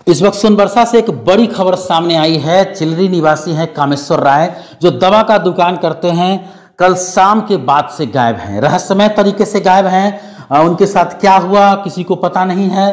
इस वक्त सोनबरसा से एक बड़ी खबर सामने आई है। चिलरी निवासी हैं कामेश्वर राय, जो दवा का दुकान करते हैं, कल शाम के बाद से गायब हैं, रहस्यमय तरीके से गायब हैं। उनके साथ क्या हुआ किसी को पता नहीं है।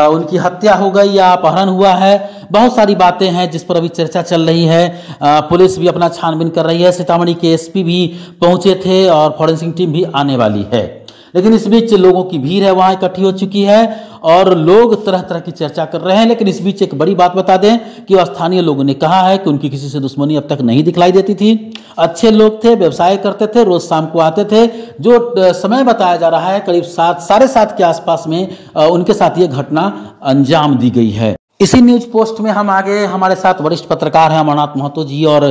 उनकी हत्या हो गई या अपहरण हुआ है, बहुत सारी बातें हैं जिस पर अभी चर्चा चल रही है। पुलिस भी अपना छानबीन कर रही है, सीतामढ़ी के एसपी भी पहुंचे थे और फॉरेंसिक टीम भी आने वाली है। लेकिन इस बीच लोगों की भीड़ है वहां इकट्ठी हो चुकी है और लोग तरह तरह की चर्चा कर रहे हैं। लेकिन इस बीच एक बड़ी बात बता दें कि स्थानीय लोगों ने कहा है कि उनकी किसी से दुश्मनी अब तक नहीं दिखलाई देती थी। अच्छे लोग थे, व्यवसाय करते थे, रोज शाम को आते थे। जो समय बताया जा रहा है करीब 7-7:30 के आसपास में उनके साथ ये घटना अंजाम दी गई है। इसी न्यूज पोस्ट में हम आगे हमारे साथ वरिष्ठ पत्रकार हैं अमरनाथ महतो जी और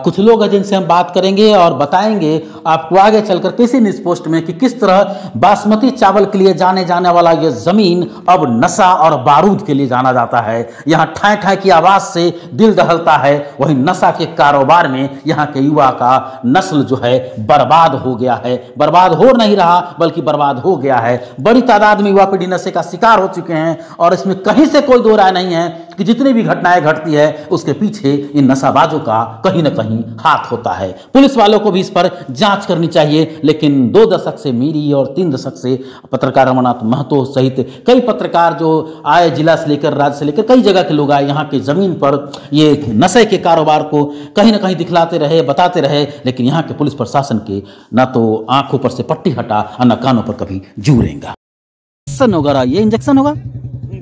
कुछ लोग हैं जिनसे हम बात करेंगे और बताएंगे आपको आगे चलकर किसी न्यूज पोस्ट में कि किस तरह बासमती चावल के लिए जाने वाला ये जमीन अब नशा और बारूद के लिए जाना जाता है। यहाँ ठाए ठाए की आवाज से दिल दहलता है, वही नशा के कारोबार में यहाँ के युवा का नस्ल जो है बर्बाद हो गया है। बर्बाद हो नहीं रहा बल्कि बर्बाद हो गया है। बड़ी तादाद में युवा पीढ़ी नशे का शिकार हो चुके हैं और इसमें कहीं से कोई दो राय नहीं है कि जितनी भी घटनाएं घटती है उसके पीछे इन नशाबाजों का कहीं ना कहीं हाथ होता है। पुलिस वालों को भी इस पर जांच करनी चाहिए। लेकिन 2 दशक से मेरी और 3 दशक से पत्रकार अमरनाथ महतो सहित कई पत्रकार जो आए, जिला से लेकर राज्य से लेकर कई जगह के लोग आए, यहाँ की जमीन पर ये नशे के कारोबार को कहीं ना कहीं दिखलाते रहे, बताते रहे। लेकिन यहाँ के पुलिस प्रशासन के ना तो आंखों पर से पट्टी हटा और न कानों पर कभी जू रहेगा। होगा ये इंजेक्शन होगा,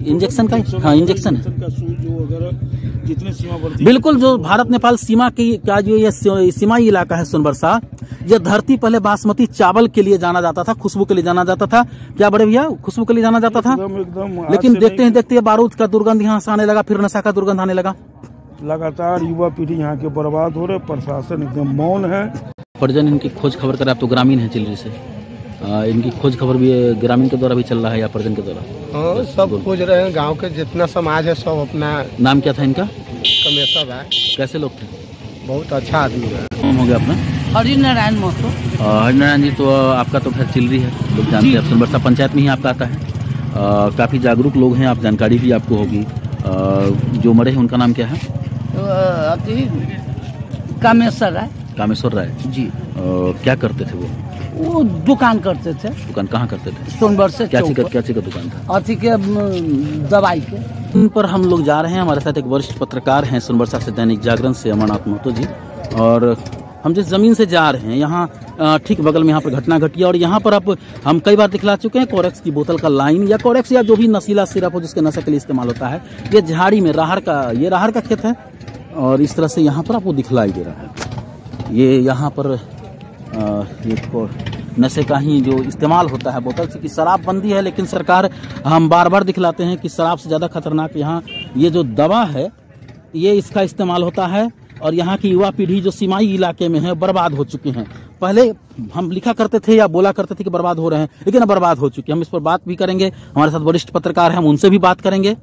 इंजेक्शन का, हाँ इंजेक्शन जितने बिल्कुल जो भारत नेपाल सीमा की का जो ये सीमाई इलाका है सोनबरसा, यह धरती पहले बासमती चावल के लिए जाना जाता था, खुशबू के लिए जाना जाता था। क्या बड़े भैया, खुशबू के लिए जाना जाता था एकदम। लेकिन देखते हैं देखते बारूद का दुर्गंध यहाँ से आने लगा, फिर नशा का दुर्गंध आने लगा। लगातार युवा पीढ़ी यहाँ के बर्बाद हो रहे, प्रशासन एकदम मौन है। परिजन इनकी खोज खबर करे, आप तो ग्रामीण है चिलरी से, इनकी खोज खबर भी ग्रामीण के द्वारा भी चल रहा है या परिजन के द्वारा? हाँ, सब खोज रहे हैं। गांव के जितना समाज है सब अपना। नाम क्या था इनका? कामेश्वर है। कैसे लोग थे? बहुत अच्छा आदमी है। नाम हो गया अपना? हरिनारायण महतो। हरिनारायण जी, तो आपका तो घर चिलरी है, लोग जानते हैं, सोनबरसा पंचायत में ही आपका आता है। काफी जागरूक लोग हैं, आप जानकारी भी आपको होगी। जो मरे हैं उनका नाम क्या है? कामेश्वर राय। कामेश्वर राय जी। क्या करते थे वो दुकान करते थे। दुकान कहाँ करते थे? सोनबरसा। क्या चीज का दुकान था? अथी के दवाई के। इन पर हम लोग जा रहे हैं, हमारे साथ एक वरिष्ठ पत्रकार हैं सोनबरसा से, दैनिक जागरण से, अमरनाथ महतो जी। और हम जिस जमीन से जा रहे हैं यहाँ ठीक बगल में यहाँ पर घटना घटी और यहाँ पर अब हम कई बार दिखला चुके हैं कोरेक्स की बोतल का लाइन या कोरेक्स या जो भी नशीला सिरप हो जिसके नशे के लिए इस्तेमाल होता है। ये झाड़ी में राहर का खेत है और इस तरह से यहाँ पर आपको दिखलाई दे रहा है। ये यहाँ पर ये नशे का ही जो इस्तेमाल होता है बोतल से, कि शराब बंदी है लेकिन सरकार, हम बार बार दिखलाते हैं कि शराब से ज़्यादा खतरनाक यहाँ ये जो दवा है ये इसका इस्तेमाल होता है। और यहाँ की युवा पीढ़ी जो सीमाई इलाके में है बर्बाद हो चुके हैं। पहले हम लिखा करते थे या बोला करते थे कि बर्बाद हो रहे हैं, लेकिन अब बर्बाद हो चुके हैं। हम इस पर बात भी करेंगे, हमारे साथ वरिष्ठ पत्रकार हैं, हम उनसे भी बात करेंगे।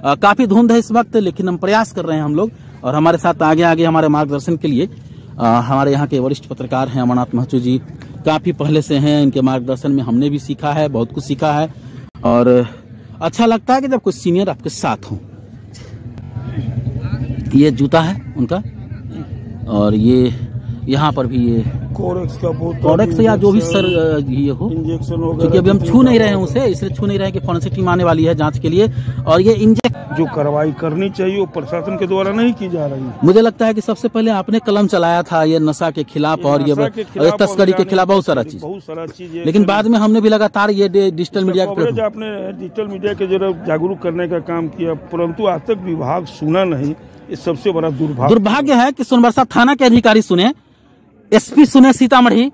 काफ़ी धुंध है इस वक्त, लेकिन हम प्रयास कर रहे हैं हम लोग। और हमारे साथ आगे हमारे मार्गदर्शन के लिए हमारे यहाँ के वरिष्ठ पत्रकार हैं अमरनाथ महतो जी, काफ़ी पहले से हैं। इनके मार्गदर्शन में हमने भी सीखा है, बहुत कुछ सीखा है और अच्छा लगता है कि जब कुछ सीनियर आपके साथ हों। ये जूता है उनका और ये यहाँ पर भी ये कोरेक्स या जो भी सर ये हो, क्योंकि अभी हम छू नहीं रहे हैं उसे, इसलिए छू नहीं रहे कि फॉरेंसिक टीम आने वाली है जांच के लिए। और ये जो कार्रवाई करनी चाहिए वो प्रशासन के द्वारा नहीं की जा रही है। मुझे लगता है कि सबसे पहले आपने कलम चलाया था ये नशा के खिलाफ और ये तस्करी के खिलाफ बहुत सारा चीज, लेकिन बाद में हमने भी लगातार ये डिजिटल मीडिया आपने डिजिटल मीडिया के जरा जागरूक करने का काम किया, परंतु आज तक विभाग सुना नहीं। ये सबसे बड़ा दुर्भाग्य है कि सोनबरसा थाना के अधिकारी सुने, एसपी सुने, सीतामढ़ी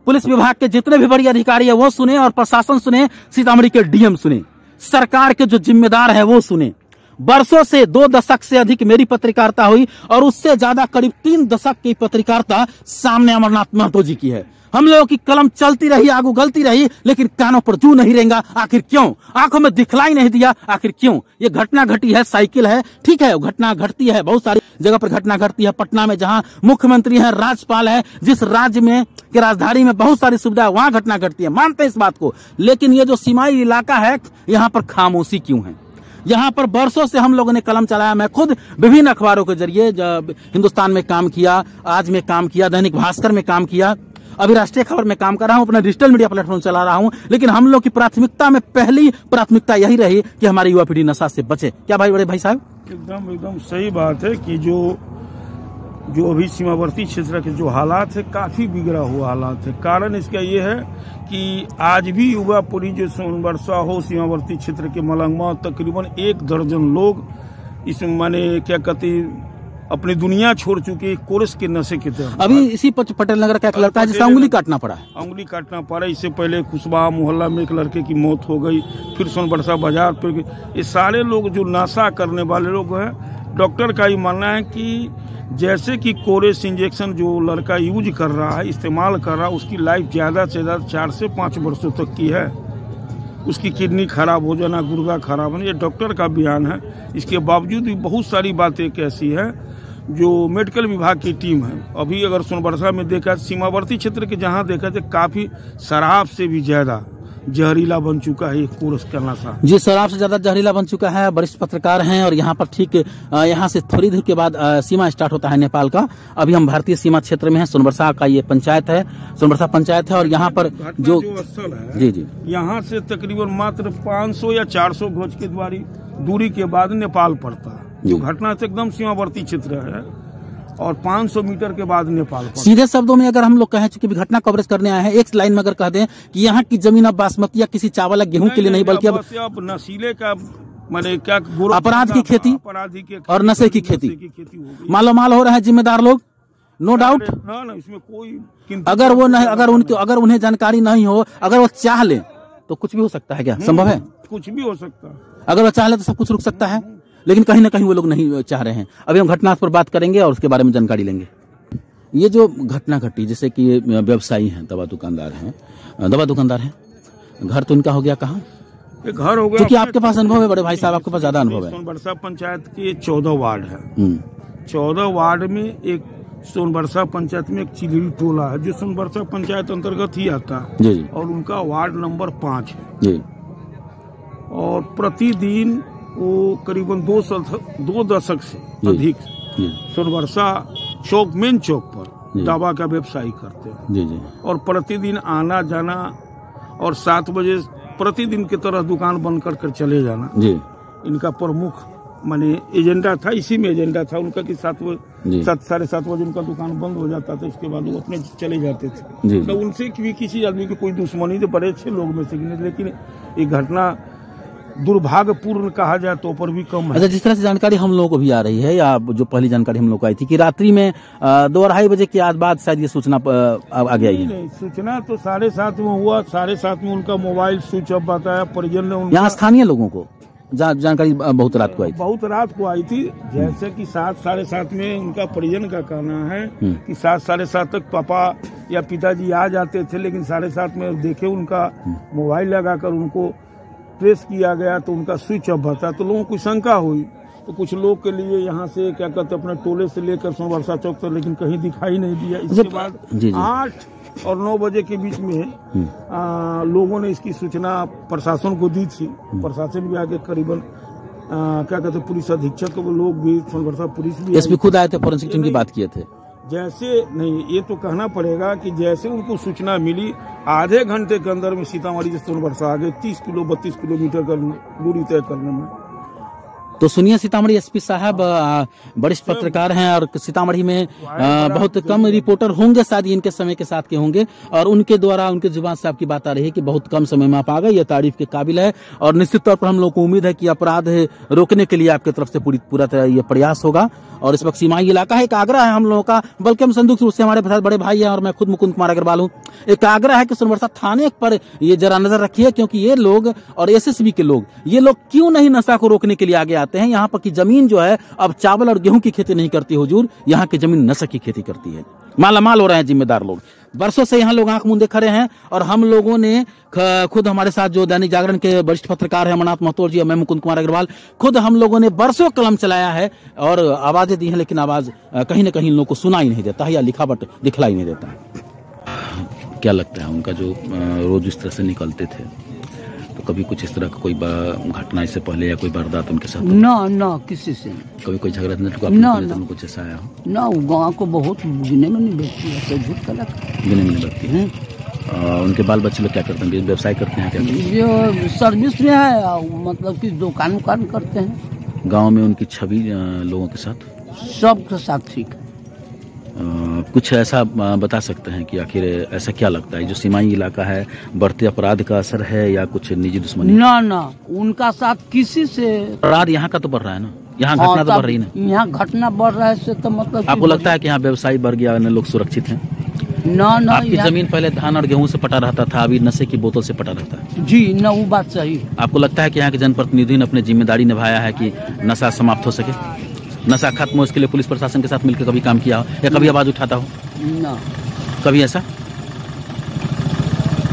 पुलिस विभाग के जितने भी बड़ी अधिकारी है वो सुने और प्रशासन सुने, सीतामढ़ी के डीएम सुने, सरकार के जो जिम्मेदार है वो सुने। बरसों से 2 दशक से अधिक मेरी पत्रकारिता हुई और उससे ज्यादा करीब 3 दशक की पत्रकारिता सामने अमरनाथ महतो जी की है। हम लोगों की कलम चलती रही, आगू गलती रही, लेकिन कानों पर जू नहीं रहेगा। आखिर क्यों? आंखों में दिखलाई नहीं दिया, आखिर क्यों? ये घटना घटी है, साइकिल है, ठीक है, घटना घटती है, बहुत सारी जगह पर घटना घटती है। पटना में जहां मुख्यमंत्री है, राज्यपाल है, जिस राज्य में की राजधानी में बहुत सारी सुविधा, वहां घटना घटती है, मानते हैं इस बात को। लेकिन ये जो सीमाई इलाका है, यहाँ पर खामोशी क्यों है? यहाँ पर बरसों से हम लोगों ने कलम चलाया। मैं खुद विभिन्न अखबारों के जरिए हिंदुस्तान में काम किया, आज में काम किया, दैनिक भास्कर में काम किया, अभी राष्ट्रीय खबर में काम कर रहा हूं, अपना डिजिटल मीडिया प्लेटफॉर्म चला रहा हूं। लेकिन हम लोग की प्राथमिकता में पहली प्राथमिकता यही रही कि हमारी युवा पीढ़ी नशा से बचे। क्या भाई बड़े भाई साहब? एकदम सही बात है कि जो अभी सीमावर्ती क्षेत्र के जो हालात है, काफी बिगड़ा हुआ हालात है। कारण इसका ये है कि आज भी युवा पीढ़ी जो सोनबरसा हो, सीमावर्ती क्षेत्र के मलंगवा, तकरीबन 1 दर्जन लोग इसमें माने क्या कहते अपनी दुनिया छोड़ चुके कोरस के नशे की तरफ। अभी इसी पटेल नगर का एक लड़का है जिसे उंगली काटना पड़ा है। उंगली काटना पड़ा। इससे पहले कुशवाहा मोहल्ला में एक लड़के की मौत हो गई, फिर सोनबरसा बाजार पर। ये सारे लोग जो नशा करने वाले लोग हैं, डॉक्टर का ये मानना है कि जैसे कि कोरेस इंजेक्शन जो लड़का यूज कर रहा है, इस्तेमाल कर रहा है, उसकी लाइफ ज़्यादा से ज़्यादा 4 से 5 वर्षों तक की है। उसकी किडनी खराब हो जाना, गुर्दा खराब होना, ये डॉक्टर का बयान है। इसके बावजूद भी बहुत सारी बातें एक ऐसी है जो मेडिकल विभाग की टीम है। अभी अगर सोनबरसा में देखा, सीमावर्ती क्षेत्र के जहां देखा तो काफी शराब से भी ज्यादा जहरीला बन चुका है कोरस का नशा। जी, शराब से ज्यादा जहरीला बन चुका है। वरिष्ठ पत्रकार हैं और यहाँ पर ठीक यहाँ से थोड़ी देर के बाद सीमा स्टार्ट होता है नेपाल का। अभी हम भारतीय सीमा क्षेत्र में हैं। सोनबरसा का ये पंचायत है, सोनबरसा पंचायत है। और यहाँ पर जो स्थल है, जी यहाँ से तकरीबन मात्र 500 या 400 गज के दूरी के बाद नेपाल पड़ता है। जो घटना से एकदम सीमावर्ती क्षेत्र है और 500 मीटर के बाद नेपाल पड़ता है। सीधे शब्दों में अगर हम लोग कहें, चूंकि घटना कवरेज करने आए हैं, एक लाइन में अगर कह दें कि यहाँ की जमीन अब बासमती या किसी चावल या गेहूं के लिए नहीं, बल्कि अब नशीले का माने क्या अपराध की खेती और नशे की खेती मालोमाल हो रहा है जिम्मेदार लोग, नो डाउट। इसमें कोई अगर वो नहीं, अगर उन्हें जानकारी नहीं हो, अगर वो चाह ले तो कुछ भी हो सकता है। क्या संभव है? कुछ भी हो सकता है। अगर वो चाह ले तो सब कुछ रुक सकता है, लेकिन कहीं ना कहीं वो लोग नहीं चाह रहे हैं। अभी हम घटना पर बात करेंगे और उसके बारे में जानकारी लेंगे। ये जो घटना घटी, जैसे कि व्यवसायी हैं, दवा दुकानदार हैं, घर तो इनका हो गया कहाँ? घर हो गया, क्योंकि आपके पास अनुभव है बड़े भाई साहब, आपके पास ज्यादा अनुभव है। सोनबरसा पंचायत के 14 वार्ड है। 14 वार्ड में एक सोनबरसा पंचायत में एक चिलरी टोला है जो सोनबरसा पंचायत अंतर्गत ही आता है जी। और उनका वार्ड नंबर 5 है जी। और प्रतिदिन वो करीबन 2 दशक से अधिक सोनबरसा चौक, मेन चौक पर दवा का व्यवसाय करते हैं जी। और प्रतिदिन आना जाना और 7 बजे प्रतिदिन की तरह दुकान बंद कर चले जाना जी। इनका प्रमुख माने एजेंडा था। इसी में एजेंडा था उनका कि 7 साढ़े 7 बजे उनका दुकान बंद हो जाता था, इसके बाद वो अपने चले जाते थे। तो उनसे भी किसी आदमी की कोई दुश्मनी तो बड़े अच्छे लोग में से, लेकिन ये घटना दुर्भाग्यपूर्ण कहा जाए तो पर भी कम है। अच्छा, जिस तरह से जानकारी हम लोगों को भी आ रही है, या जो पहली जानकारी हम लोग को आई थी कि रात्रि में 2-2:30 बजे के बाद शायद ये सूचना आ गई है। नहीं, सूचना तो 7:30 में हुआ। 7:30 में उनका मोबाइल स्विच ऑफ बताया। परिजन ने यहाँ स्थानीय लोगों को जानकारी बहुत रात को आई थी। जैसे कि 7 साढ़े 7 में उनका परिजन का कहना है कि 7 साढ़े 7 तक पापा या पिताजी आ जाते थे, लेकिन 7:30 में देखे उनका मोबाइल लगाकर उनको ट्रेस किया गया तो उनका स्विच ऑफ था। तो लोगों को शंका हुई, तो कुछ लोग के लिए यहाँ से क्या कहते अपने टोले से लेकर सोनबरसा चौक तक, लेकिन कहीं दिखाई नहीं दिया। इसके बाद 8 और 9 बजे के बीच में लोगों ने इसकी सूचना प्रशासन को दी थी। प्रशासन भी आगे करीबन क्या कहते पुलिस अधीक्षक लोग भी, सोनबरसा पुलिस भी, एसपी खुद आए थे, फॉरेंसिक टीम की बात किए थे। जैसे नहीं, ये तो कहना पड़ेगा कि जैसे उनको सूचना मिली, आधे घंटे के अंदर में सीतामढ़ी से सोनबरसा आ गए। 32 किलोमीटर का दूरी तय करने में। तो सुनिए, सीतामढ़ी एसपी साहब वरिष्ठ पत्रकार हैं और सीतामढ़ी में बहुत कम रिपोर्टर होंगे, शायद इनके समय के साथ के होंगे, और उनके द्वारा उनके जुबान से आपकी बात आ रही है कि बहुत कम समय में आप आ गए। ये तारीफ के काबिल है और निश्चित तौर पर हम लोग को उम्मीद है कि अपराध रोकने के लिए आपकी तरफ से पूरा तरह ये प्रयास होगा। और इस वक्त सीमाई इलाका है, एक आग्रह है हम लोगों का, बल्कि हम संदूक से हमारे साथ बड़े भाई हैं और मैं खुद मुकुंद कुमार अग्रवाल हूँ। एक आग्रह है कि सोनबरसा थाने पर ये जरा नजर रखिए, क्योंकि ये लोग और एसएसबी के लोग, ये लोग क्यों नहीं नशा को रोकने के लिए आगे आते हैं। यहाँ पर की जमीन जो है अब चावल और गेहूं की खेती नहीं करती हुजूर, यहाँ की जमीन नशा की खेती करती है। मालामाल हो रहे हैं जिम्मेदार लोग। वर्षों से यहाँ लोग आंख मूंदे खड़े हैं और हम लोगों ने खुद, हमारे साथ जो दैनिक जागरण के वरिष्ठ पत्रकार हैं अमरनाथ महतो जी और मैं मुकुंद कुमार अग्रवाल, खुद हम लोगों ने वर्षों कलम चलाया है और आवाजें दी हैं, लेकिन आवाज कहीं ना कहीं लोगों को सुना ही नहीं देता है या लिखावट दिखलाई नहीं देता है। क्या लगता है उनका जो रोज इस तरह से निकलते थे, तो कभी कुछ इस तरह का कोई घटना इससे पहले या कोई वारदात उनके साथ? ना किसी से नहीं। कभी कोई झगड़ा ना कुछ ऐसा आया हो? ना, वो गाँव को बहुत गिने में नहीं बेचती है, ऐसे झूठ कला गिने में नहीं लगती है। उनके बाल बच्चे लोग क्या करते हैं, व्यवसाय करते हैं क्या? जो सर्विस में है, मतलब कि दुकान करते हैं। गाँव में उनकी छवि लोगों के साथ? सबके साथ ठीक है। कुछ ऐसा बता सकते हैं कि आखिर ऐसा क्या लगता है, जो सीमाई इलाका है, बढ़ते अपराध का असर है या कुछ निजी दुश्मनी? ना, उनका साथ किसी से अपराध यहाँ का तो बढ़ रहा है ना, यहाँ घटना तो बढ़ रही है ना। यहाँ घटना बढ़ रहा है से तो मतलब आपको लगता है कि यहाँ व्यवसायी बढ़ गया, अन्य लोग सुरक्षित हैं? ना, आपकी जमीन पहले धान और गेहूं से पटा रहता था, अभी नशे की बोतल से पटा रहता है। जी ना, वो बात सही है। आपको लगता है कि यहाँ के जनप्रतिनिधि ने अपनी जिम्मेदारी निभाया है कि नशा समाप्त हो सके, नशा खत्म हो, इसके लिए पुलिस प्रशासन के साथ मिलकर कभी काम किया हो या कभी आवाज उठाता हो? ना, कभी ऐसा?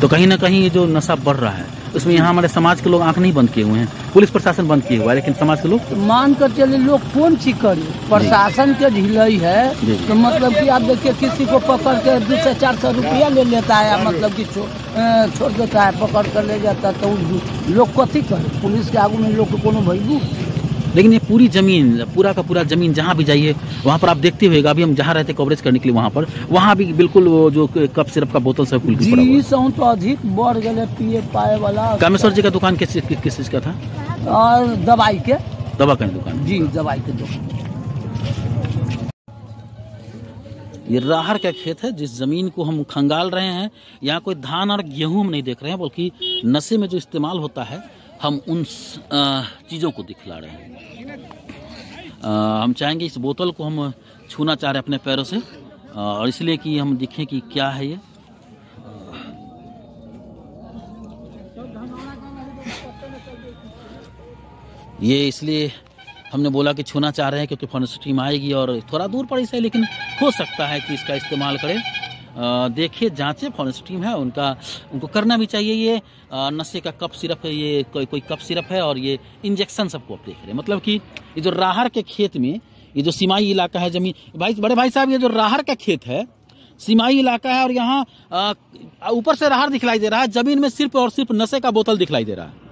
तो कहीं ना कहीं ये जो नशा बढ़ रहा है उसमें यहाँ हमारे समाज के लोग आंख नहीं बंद किए हुए हैं, पुलिस प्रशासन बंद किए हुआ है, लेकिन समाज के लोग मान कर चले लोग कौन सी करे, प्रशासन के ढिलाई है। तो मतलब कि आप देखिए, किसी को पकड़ के 200-400 रुपया ले लेता है, मतलब कि छोड़ देता है, पकड़ कर ले जाता है, तो लोग कथी करे, पुलिस के आगू में लोग को कोनो भयबू। लेकिन ये पूरी जमीन, पूरा का पूरा जमीन जहाँ भी जाइए वहाँ पर आप देखते हुएगा, अभी हम जहाँ रहते कवरेज करने के लिए वहाँ भी बिल्कुल वो जो कप सिरप का बोतल सब कुल पड़ा हुआ है। तो अधिक बढ़ गए पिए पाए वाला। कामेश्वर जी का दुकान किस चीज का था? और दवाई के दुकान। जी, दवाई के दुकान। ये राहर का खेत है, जिस जमीन को हम खंगाल रहे हैं। यहाँ कोई धान और गेहूं नहीं देख रहे हैं, बल्कि नशे में जो इस्तेमाल होता है हम उन चीज़ों को दिखला रहे हैं। हम चाहेंगे इस बोतल को हम छूना चाह रहे हैं अपने पैरों से, और इसलिए कि हम दिखें कि क्या है ये इसलिए हमने बोला कि छूना चाह रहे हैं क्योंकि फॉरेस्ट टीम आएगी और थोड़ा दूर पड़ी से, लेकिन हो सकता है कि इसका इस्तेमाल करें। देखिए, जांचें, फॉरेस्ट टीम है उनको करना भी चाहिए। ये नशे का कप सिरप है, ये कोई कप सिरप है और ये इंजेक्शन सबको आप देख रहे हैं। मतलब कि ये जो राहर के खेत में, ये जो सीमाई इलाका है, जमीन बड़े भाई साहब, ये जो राहर का खेत है सीमाई इलाका है, और यहाँ ऊपर से राहर दिखलाई दे रहा है, जमीन में सिर्फ और सिर्फ नशे का बोतल दिखलाई दे रहा है।